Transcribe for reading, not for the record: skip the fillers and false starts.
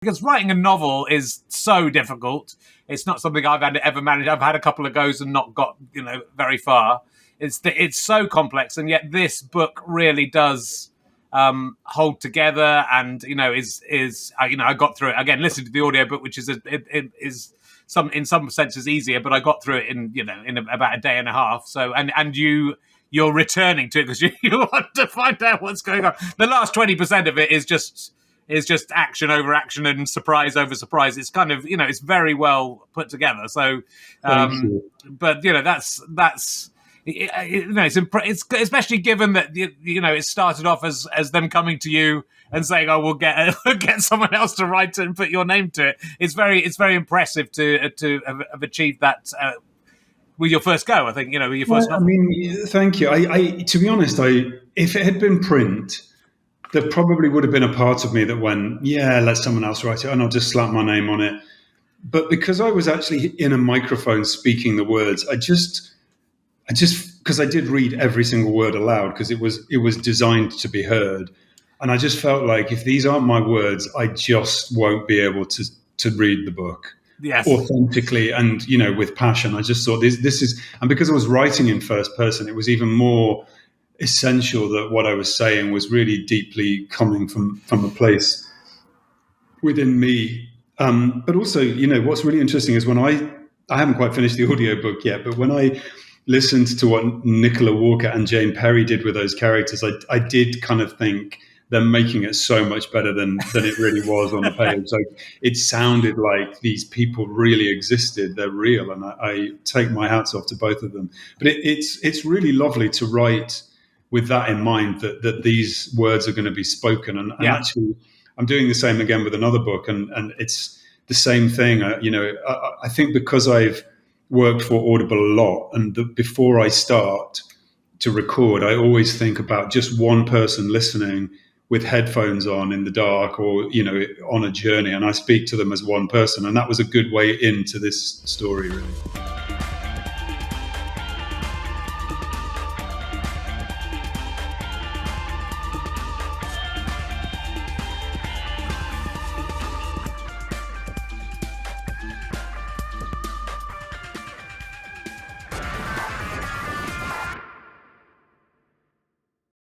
because writing a novel is so difficult. It's not something I've ever managed. I've had a couple of goes and not got very far. It's so complex, and yet this book really does hold together, and I got through it again. Listened to the audiobook, which is is in some senses easier, but I got through it in about a day and a half. So and you're returning to it because you want to find out what's going on. The last 20% of it is just action over action and surprise over surprise. It's kind of it's very well put together. So, but that's. It's especially given that it started off as them coming to you and saying, "Oh, we'll get someone else to write it and put your name to it." It's very impressive to have achieved that with your first go. I think with your first novel. I mean, thank you. I to be honest, if it had been print, there probably would have been a part of me that went, "Yeah, let someone else write it, and I'll just slap my name on it." But because I was actually in a microphone speaking the words, I just because I did read every single word aloud because it was designed to be heard, and I just felt like if these aren't my words, I just won't be able to read the book authentically and with passion. I just thought this is, and because I was writing in first person, it was even more essential that what I was saying was really deeply coming from a place within me. But also, what's really interesting is when I haven't quite finished the audiobook yet, but when I listened to what Nicola Walker and Jane Perry did with those characters, I did kind of think they're making it so much better than it really was on the page. So it sounded like these people really existed. They're real. And I take my hats off to both of them. But it's really lovely to write with that in mind, that these words are going to be spoken. And actually, I'm doing the same again with another book. And it's the same thing. I think because I've worked for Audible a lot, and before I start to record, I always think about just one person listening with headphones on in the dark or on a journey, and I speak to them as one person, and that was a good way into this story, really.